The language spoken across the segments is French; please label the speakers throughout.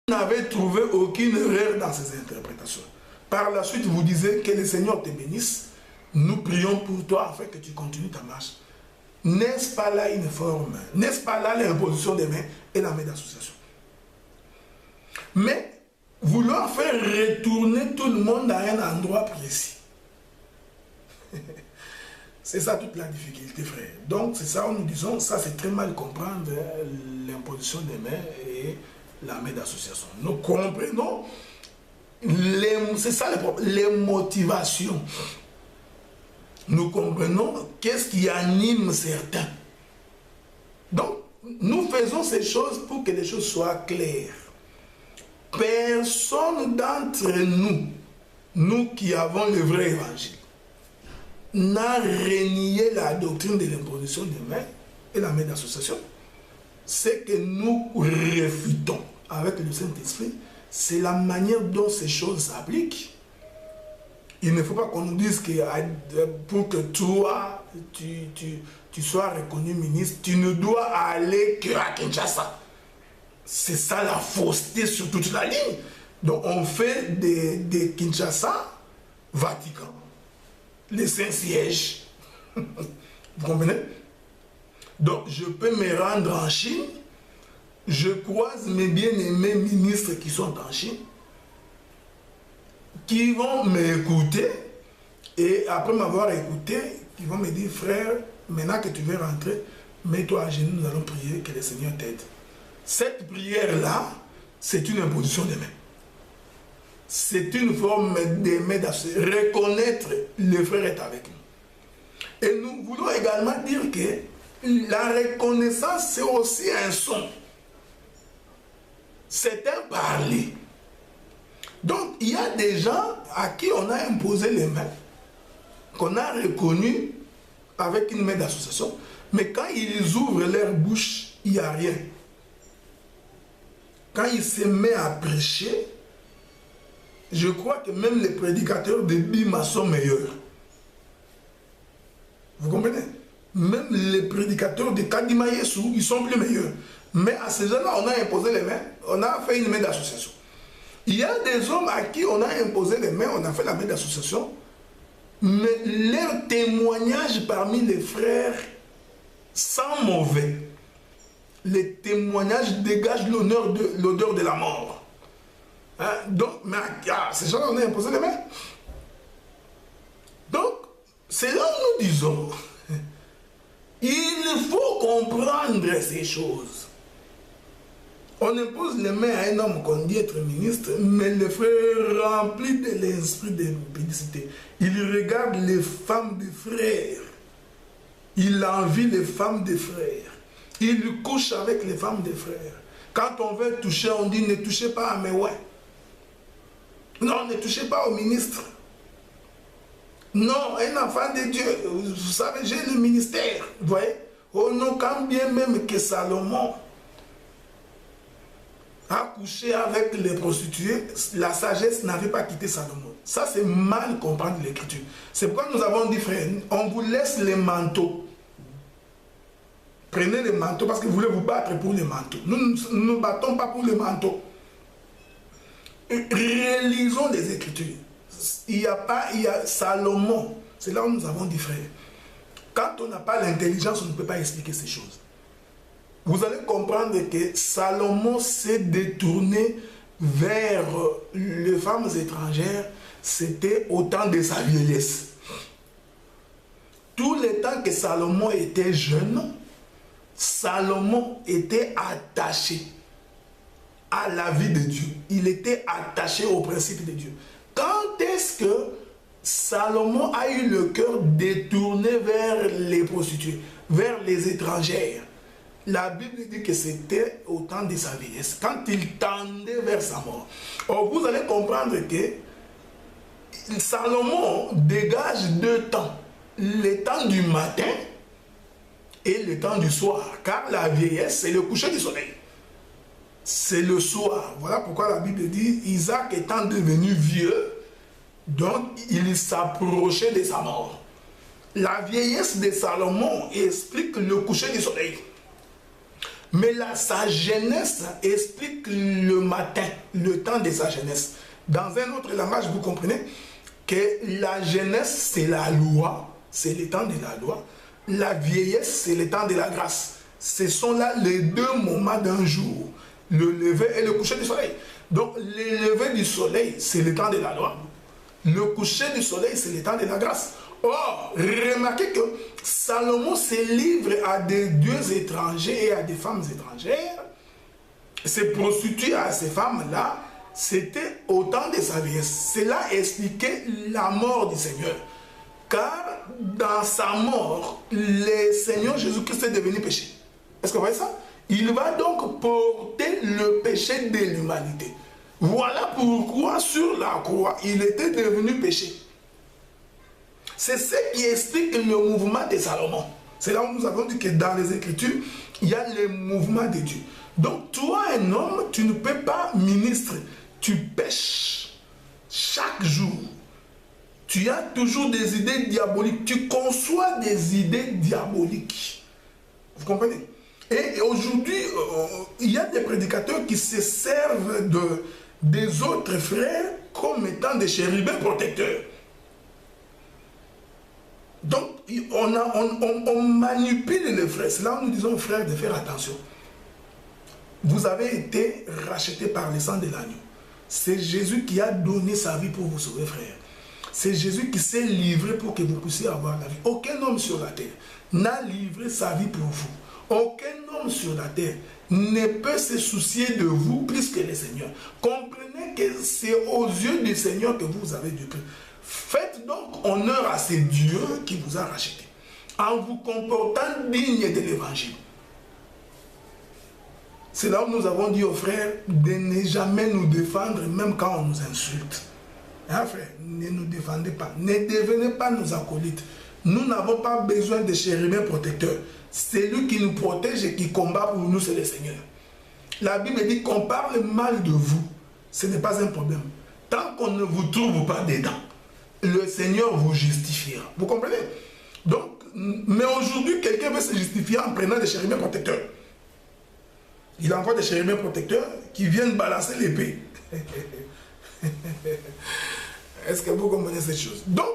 Speaker 1: n'avez trouvé aucune erreur dans ces interprétations. Par la suite, vous disiez que le Seigneur te bénisse. Nous prions pour toi afin que tu continues ta marche. N'est-ce pas là une forme? N'est-ce pas là l'imposition des mains et la main d'association? Mais vouloir faire retourner tout le monde à un endroit précis. C'est ça toute la difficulté, frère. Donc c'est ça où nous disons, ça c'est très mal comprendre l'imposition des mains et la main d'association. Nous comprenons, c'est ça le problème, les motivations. Nous comprenons qu'est-ce qui anime certains. Donc, nous faisons ces choses pour que les choses soient claires. Personne d'entre nous, nous qui avons le vrai évangile, n'a renié la doctrine de l'imposition des mains et la main d'association. Ce que nous réfutons avec le Saint-Esprit, c'est la manière dont ces choses s'appliquent. Il ne faut pas qu'on nous dise que pour que toi, tu sois reconnu ministre, tu ne dois aller qu'à Kinshasa. C'est ça la fausseté sur toute la ligne. Donc on fait de Kinshasa, Vatican, les Saint-Sièges. Vous comprenez? Donc je peux me rendre en Chine, je croise mes bien-aimés ministres qui sont en Chine, qui vont m'écouter, et après m'avoir écouté, ils vont me dire, frère, maintenant que tu veux rentrer, mets-toi à genoux, nous allons prier que le Seigneur t'aide. Cette prière-là, c'est une imposition des mains. C'est une forme d'aimer, de reconnaître le frère est avec nous. Et nous voulons également dire que la reconnaissance, c'est aussi un son. C'est un parler. Donc, il y a des gens à qui on a imposé les mains, qu'on a reconnus avec une main d'association, mais quand ils ouvrent leur bouche, il n'y a rien. Quand ils se mettent à prêcher, je crois que même les prédicateurs de Bima sont meilleurs. Vous comprenez? Même les prédicateurs de Kadima Yesu, ils sont plus meilleurs. Mais à ces gens-là, on a imposé les mains, on a fait une main d'association. Il y a des hommes à qui on a imposé les mains, on a fait la main d'association, mais leur témoignage parmi les frères sont mauvais. Les témoignages dégagent l'odeur de la mort. Hein? Donc, mais ces gens-là, on a imposé les mains. Donc, c'est là où nous disons, il faut comprendre ces choses. On impose les mains à un homme qu'on dit être ministre, mais le frère rempli de l'esprit de publicité. Il regarde les femmes des frères. Il envie les femmes des frères. Il couche avec les femmes des frères. Quand on veut toucher, on dit ne touchez pas à mes ouais. Non, ne touchez pas au ministre. Non, un enfant de Dieu, vous savez, j'ai le ministère. Vous voyez? Oh non, quand bien même que Salomon a couché avec les prostituées, la sagesse n'avait pas quitté Salomon. Ça, c'est mal comprendre l'écriture. C'est pourquoi nous avons dit, frère, on vous laisse les manteaux. Prenez les manteaux parce que vous voulez vous battre pour les manteaux. Nous ne nous battons pas pour les manteaux. Relisons les Écritures. Il y a Salomon. C'est là où nous avons dit, frère. Quand on n'a pas l'intelligence, on ne peut pas expliquer ces choses. Vous allez comprendre que Salomon s'est détourné vers les femmes étrangères. C'était au temps de sa vieillesse. Tout le temps que Salomon était jeune, Salomon était attaché à la vie de Dieu. Il était attaché au principe de Dieu. Quand est-ce que Salomon a eu le cœur détourné vers les prostituées, vers les étrangères? La Bible dit que c'était au temps de sa vieillesse, quand il tendait vers sa mort. Or, vous allez comprendre que Salomon dégage deux temps. Le temps du matin et le temps du soir. Car la vieillesse, c'est le coucher du soleil. C'est le soir. Voilà pourquoi la Bible dit, Isaac étant devenu vieux, donc il s'approchait de sa mort. La vieillesse de Salomon explique le coucher du soleil. Mais sa jeunesse explique le matin. le temps de sa jeunesse. Dans un autre langage, vous comprenez que la jeunesse, c'est la loi, c'est le temps de la loi. La vieillesse, c'est le temps de la grâce. Ce sont là les deux moments d'un jour, le lever et le coucher du soleil. Donc, le lever du soleil, c'est le temps de la loi. Le coucher du soleil, c'est le temps de la grâce. Or, remarquez que Salomon se livre à des dieux étrangers et à des femmes étrangères, se prostitue à ces femmes-là, c'était au temps de sa vieillesse. Cela expliquait la mort du Seigneur. Car dans sa mort, le Seigneur Jésus-Christ est devenu péché. Est-ce que vous voyez ça? Il va donc porter le péché de l'humanité. Voilà pourquoi sur la croix, il était devenu péché. C'est ce qui explique le mouvement de Salomon. C'est là où nous avons dit que dans les Écritures, il y a le mouvement de Dieu. Donc toi, un homme, tu ne peux pas ministrer. Tu pêches chaque jour. Tu as toujours des idées diaboliques. Tu conçois des idées diaboliques. Vous comprenez? Et aujourd'hui, il y a des prédicateurs qui se servent des autres frères comme étant des chérubins protecteurs. Donc, on manipule les frères. C'est là où nous disons aux frères de faire attention. Vous avez été rachetés par le sang de l'agneau. C'est Jésus qui a donné sa vie pour vous sauver, frère. C'est Jésus qui s'est livré pour que vous puissiez avoir la vie. Aucun homme sur la terre n'a livré sa vie pour vous. Aucun homme sur la terre ne peut se soucier de vous plus que le Seigneur. Comprenez que c'est aux yeux du Seigneur que vous avez du prix. Faites donc honneur à ce Dieu qui vous a racheté, en vous comportant digne de l'évangile. C'est là où nous avons dit aux frères de ne jamais nous défendre, même quand on nous insulte. Hein, frère, ne nous défendez pas. Ne devenez pas nos acolytes. Nous n'avons pas besoin de chérubins protecteurs. C'est lui qui nous protège et qui combat pour nous, c'est le Seigneur. La Bible dit qu'on parle mal de vous. Ce n'est pas un problème. Tant qu'on ne vous trouve pas dedans, le Seigneur vous justifiera. Vous comprenez? Donc, mais aujourd'hui, quelqu'un veut se justifier en prenant des chérubins protecteurs. Il envoie des chérubins protecteurs qui viennent balancer l'épée. Est-ce que vous comprenez cette chose? Donc,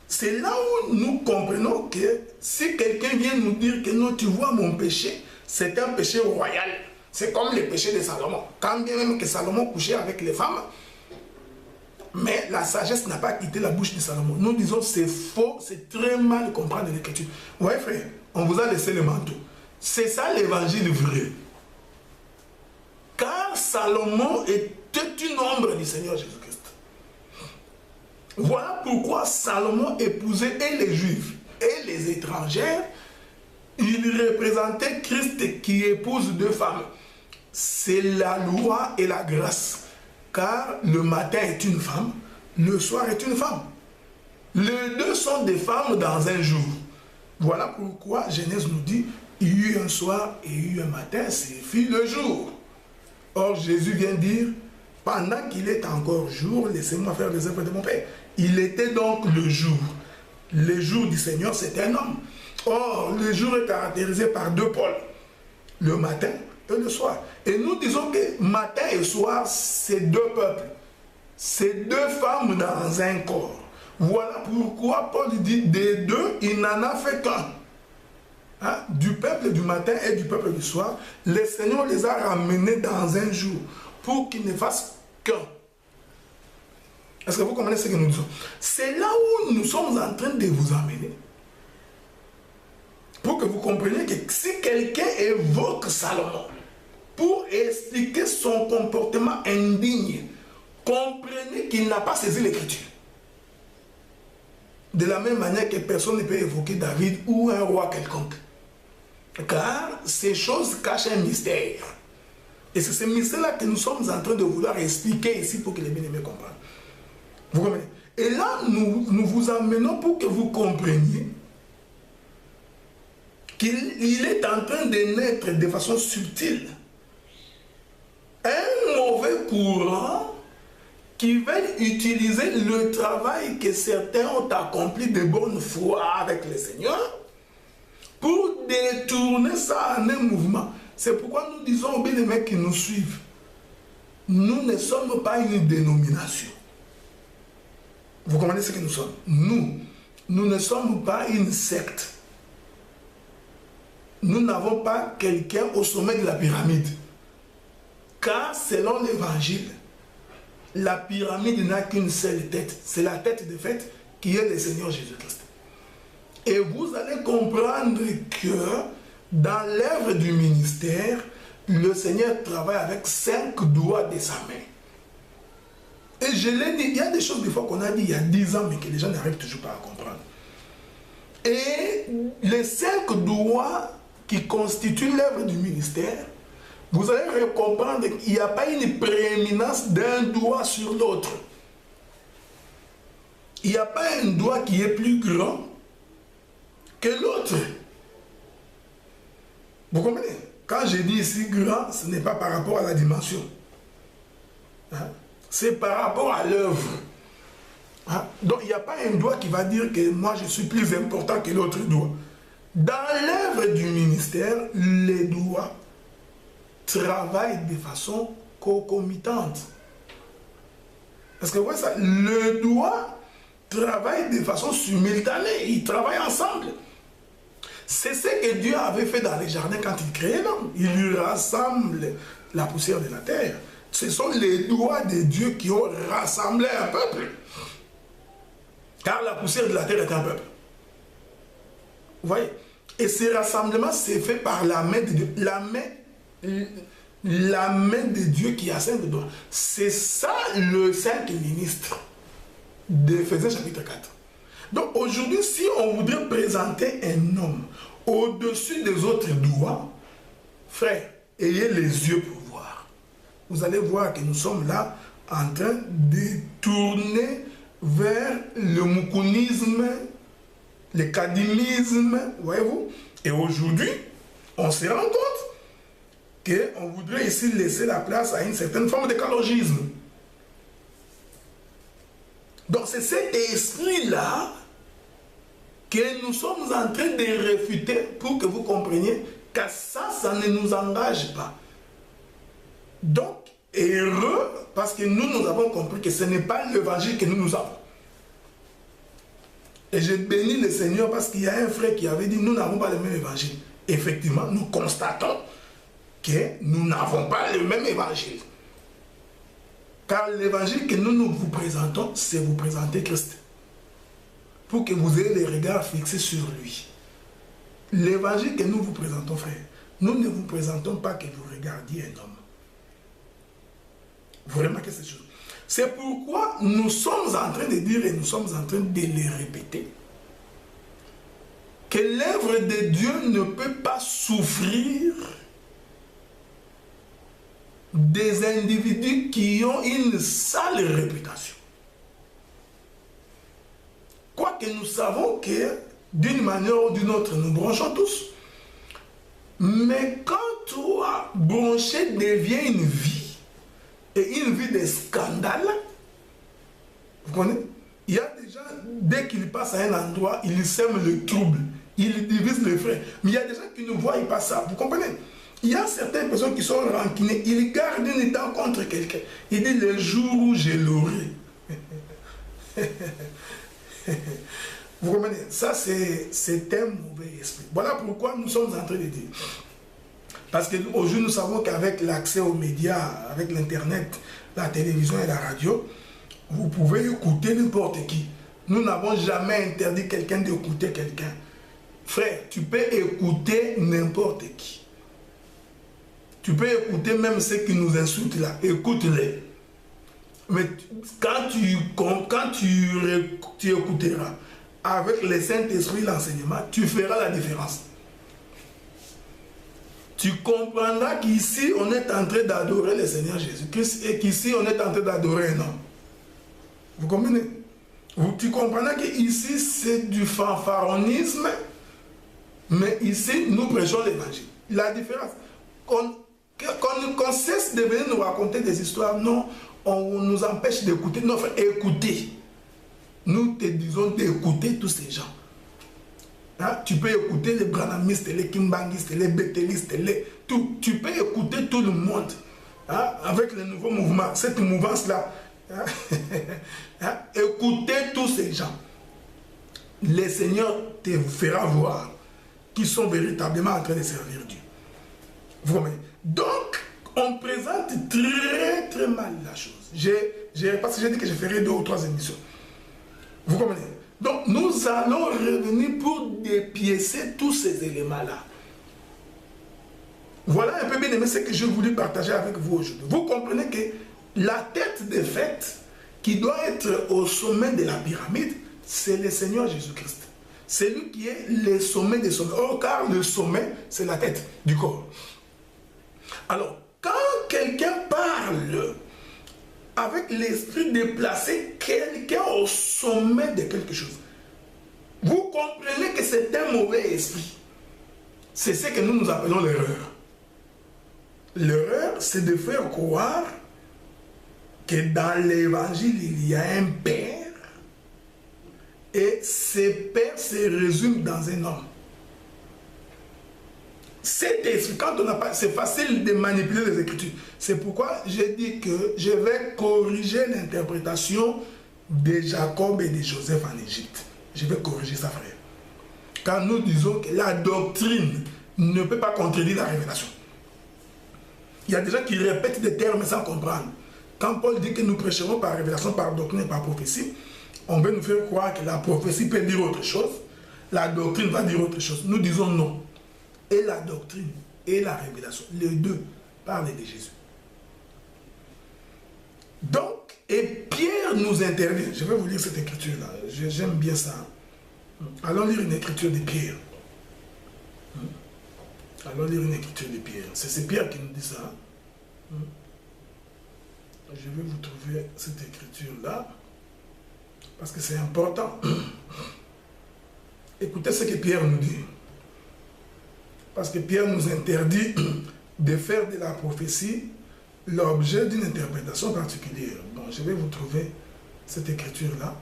Speaker 1: c'est là où nous comprenons que si quelqu'un vient nous dire que non, tu vois mon péché, c'est un péché royal. C'est comme le péché de Salomon. Quand bien même que Salomon couchait avec les femmes, mais la sagesse n'a pas quitté la bouche de Salomon. Nous disons c'est faux, c'est très mal comprendre l'écriture. Oui, frère, on vous a laissé le manteau. C'est ça l'évangile vrai. Car Salomon était une ombre du Seigneur Jésus-Christ. Voilà pourquoi Salomon épousait et les Juifs et les étrangères. Il représentait Christ qui épouse deux femmes. C'est la loi et la grâce. Car le matin est une femme, le soir est une femme. Les deux sont des femmes dans un jour. Voilà pourquoi Genèse nous dit, il y eut un soir et il y eut un matin, c'est fit le jour. Or Jésus vient dire, pendant qu'il est encore jour, laissez-moi faire les œuvres de mon Père. Il était donc le jour. Le jour du Seigneur, c'est un homme. Or, le jour est caractérisé par deux pôles, le matin et le soir. Et nous disons que matin et soir, c'est deux peuples. C'est deux femmes dans un corps. Voilà pourquoi Paul dit des deux, il n'en a fait qu'un. Hein? Du peuple du matin et du peuple du soir, le Seigneur les a ramenés dans un jour pour qu'ils ne fassent qu'un. Est-ce que vous comprenez ce que nous disons? C'est là où nous sommes en train de vous amener. Pour que vous compreniez que si quelqu'un évoque Salomon pour expliquer son comportement indigne, comprenez qu'il n'a pas saisi l'écriture. De la même manière que personne ne peut évoquer David ou un roi quelconque. Car ces choses cachent un mystère. Et c'est ce mystère-là que nous sommes en train de vouloir expliquer ici pour que les bien-aimés comprennent. Vous comprenez? Et là, nous vous amenons pour que vous compreniez qu'il est en train de naître de façon subtile un mauvais courant qui veut utiliser le travail que certains ont accompli de bonne foi avec le Seigneur pour détourner ça en un mouvement. C'est pourquoi nous disons aux bien-aimés qui nous suivent, Nous ne sommes pas une dénomination. Vous comprenez ce que nous sommes? Nous ne sommes pas une secte. Nous n'avons pas quelqu'un au sommet de la pyramide. Car selon l'évangile, la pyramide n'a qu'une seule tête. C'est la tête de fait qui est le Seigneur Jésus-Christ. Et vous allez comprendre que dans l'œuvre du ministère, le Seigneur travaille avec 5 doigts de sa main. Et je l'ai dit, il y a des choses des fois qu'on a dit il y a 10 ans, mais que les gens n'arrivent toujours pas à comprendre. Et les 5 doigts qui constituent l'œuvre du ministère, vous allez comprendre qu'il n'y a pas une prééminence d'un doigt sur l'autre. Il n'y a pas un doigt qui est plus grand que l'autre. Vous comprenez? Quand je dis ici grand, ce n'est pas par rapport à la dimension. Hein? C'est par rapport à l'œuvre. Hein? Donc il n'y a pas un doigt qui va dire que moi je suis plus important que l'autre doigt. Dans l'œuvre du ministère, les doigts travaillent de façon concomitante. Parce que ouais, ça, le doigt travaille de façon simultanée. Ils travaillent ensemble. C'est ce que Dieu avait fait dans les jardins quand il créait l'homme. Il lui rassemble la poussière de la terre. Ce sont les doigts de Dieu qui ont rassemblé un peuple. Car la poussière de la terre est un peuple. Vous voyez? Et ce rassemblement s'est fait par la main de Dieu. La main de Dieu qui a 5 doigts. C'est ça le 5 ministre d'Éphésiens chapitre 4. Donc aujourd'hui, si on voudrait présenter un homme au-dessus des autres doigts, frère, ayez les yeux pour voir. Vous allez voir que nous sommes là en train de tourner vers le moukonisme, le kadimisme, voyez-vous. Et aujourd'hui, on se rend compte qu'on voudrait ici laisser la place à une certaine forme d'écologisme. Donc c'est cet esprit-là que nous sommes en train de réfuter pour que vous compreniez que ça ne nous engage pas. Donc, heureux, parce que nous avons compris que ce n'est pas l'évangile que nous avons. Et je bénis le Seigneur parce qu'il y a un frère qui avait dit, nous n'avons pas le même évangile. Effectivement, nous constatons que nous n'avons pas le même évangile. Car l'évangile que nous vous présentons, c'est vous présenter Christ. Pour que vous ayez les regards fixés sur lui. L'évangile que nous vous présentons, frère, nous ne vous présentons pas que vous regardiez un homme. Vous remarquez cette chose. C'est pourquoi nous sommes en train de dire et nous sommes en train de les répéter que l'œuvre de Dieu ne peut pas souffrir des individus qui ont une sale réputation. Quoique nous savons que d'une manière ou d'une autre, nous bronchons tous. Mais quand toi, broncher devient une vie, et une vie de scandale, vous connaissez? Il y a des gens, dès qu'ils passent à un endroit, ils sèment le trouble, ils divisent les frères. Mais il y a des gens qui nous voient, ils passent ça. Vous comprenez? Il y a certaines personnes qui sont ranquinées, ils gardent une dent contre quelqu'un. Ils disent le jour où je l'aurai. Vous comprenez? Ça, c'est un mauvais esprit. Voilà pourquoi nous sommes en train de dire. Parce qu'aujourd'hui, nous savons qu'avec l'accès aux médias, avec l'Internet, la télévision et la radio, vous pouvez écouter n'importe qui. Nous n'avons jamais interdit quelqu'un d'écouter quelqu'un. Frère, tu peux écouter n'importe qui. Tu peux écouter même ceux qui nous insultent là. Écoute-les. Mais quand tu écouteras avec le Saint-Esprit l'enseignement, tu feras la différence. Tu comprendras qu'ici, on est en train d'adorer le Seigneur Jésus-Christ et qu'ici, on est en train d'adorer un homme. Vous comprenez? Tu comprendras qu'ici, c'est du fanfaronnisme, mais ici, nous prêchons l'évangile. La différence, qu'on cesse de venir nous raconter des histoires, non, on nous empêche d'écouter. Non, frère, écoutez. Nous te disons d'écouter tous ces gens. Hein? Tu peux écouter les branhamistes, les kimbangistes, les bétélistes, tout. Tu peux écouter tout le monde. hein, avec le nouveau mouvement, cette mouvance-là. Hein, hein, écoutez tous ces gens. Le Seigneur te fera voir qu'ils sont véritablement en train de servir Dieu. Vous comprenez? Donc, on présente très très mal la chose. Parce que j'ai dit que je ferai 2 ou 3 émissions. Vous comprenez? Donc, nous allons revenir pour dépiécer tous ces éléments-là. Voilà un peu bien aimé ce que je voulais partager avec vous aujourd'hui. Vous comprenez que la tête des fêtes qui doit être au sommet de la pyramide, c'est le Seigneur Jésus-Christ. C'est lui qui est le sommet des sommets. Or, car le sommet, c'est la tête du corps. Alors, quand quelqu'un parle avec l'esprit de placer quelqu'un au sommet de quelque chose, vous comprenez que c'est un mauvais esprit. C'est ce que nous appelons l'erreur. L'erreur, c'est de faire croire que dans l'évangile, il y a un père et ce père se résume dans un homme. Cet esprit, quand on n'a pas, c'est facile de manipuler les Écritures. C'est pourquoi j'ai dit que je vais corriger l'interprétation de Jacob et de Joseph en Égypte. Je vais corriger ça, frère. Quand nous disons que la doctrine ne peut pas contredire la révélation. Il y a des gens qui répètent des termes sans comprendre. Quand Paul dit que nous prêcherons par révélation, par doctrine et par prophétie, on veut nous faire croire que la prophétie peut dire autre chose, la doctrine va dire autre chose. Nous disons non. Et la doctrine et la révélation, les deux parlent de Jésus. Donc, et Pierre nous interdit, je vais vous lire cette écriture-là, j'aime bien ça. Allons lire une écriture de Pierre. Allons lire une écriture de Pierre. C'est Pierre qui nous dit ça. Je vais vous trouver cette écriture-là, parce que c'est important. Écoutez ce que Pierre nous dit. Parce que Pierre nous interdit de faire de la prophétie l'objet d'une interprétation particulière. Bon, je vais vous trouver cette écriture-là,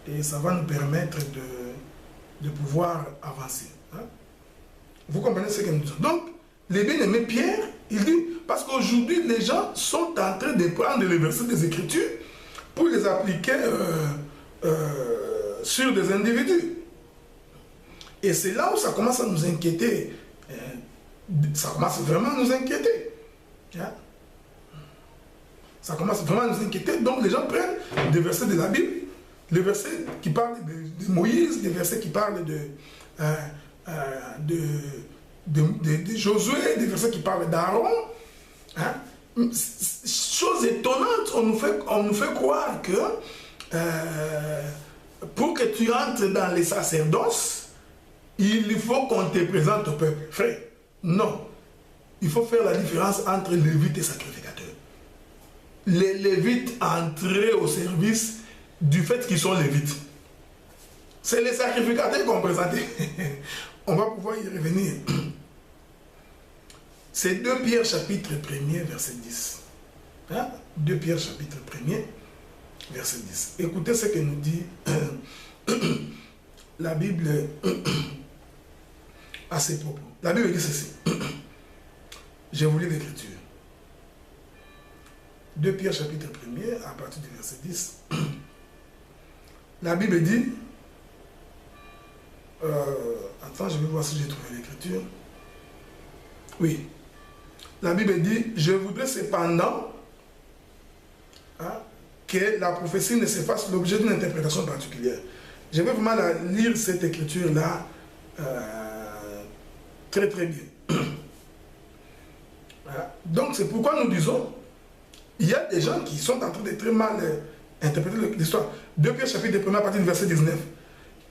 Speaker 1: et ça va nous permettre de pouvoir avancer. Hein? Vous comprenez ce que nous disons? Donc, les bien-aimés Pierre, il dit, parce qu'aujourd'hui, les gens sont en train de prendre les versets des Écritures pour les appliquer sur des individus. Et c'est là où ça commence à nous inquiéter. Ça commence vraiment à nous inquiéter. Ça commence vraiment à nous inquiéter. Donc les gens prennent des versets de la Bible, les versets qui parlent de Moïse, les versets qui parlent de Josué, des versets qui parlent d'Aaron. Hein? Chose étonnante, on nous fait croire que pour que tu entres dans les sacerdoces, il faut qu'on te présente au peuple. Frère, non. Il faut faire la différence entre lévites et sacrificateurs. Les lévites entraient au service du fait qu'ils sont lévites. C'est les sacrificateurs qu'on présentait. On va pouvoir y revenir. C'est 2 Pierre chapitre 1er, verset 10. Hein? 2 Pierre chapitre 1er, verset 10. Écoutez ce que nous dit la Bible à ces propos. La Bible dit ceci. Je vous lis l'écriture. 2 Pierre chapitre 1er, à partir du verset 10. La Bible dit, attends, je vais voir si j'ai trouvé l'écriture. Oui. La Bible dit, je voudrais cependant que la prophétie ne se fasse l'objet d'une interprétation particulière. Je vais vraiment lire cette écriture-là très très bien. Donc c'est pourquoi nous disons, il y a des gens qui sont en train de très mal interpréter l'histoire. 2 Pierre chapitre 1 à partir du verset 19.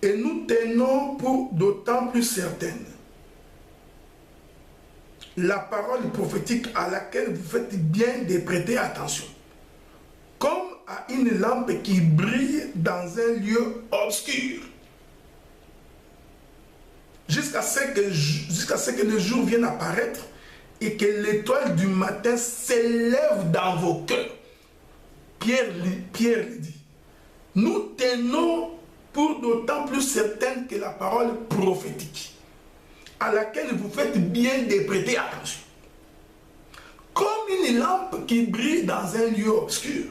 Speaker 1: Et nous tenons pour d'autant plus certaine la parole prophétique à laquelle vous faites bien de prêter attention, comme à une lampe qui brille dans un lieu obscur, jusqu'à ce que le jour vienne apparaître et que l'étoile du matin s'élève dans vos cœurs. Pierre le dit. Nous tenons pour d'autant plus certaine que la parole prophétique, à laquelle vous faites bien de prêter attention, comme une lampe qui brille dans un lieu obscur.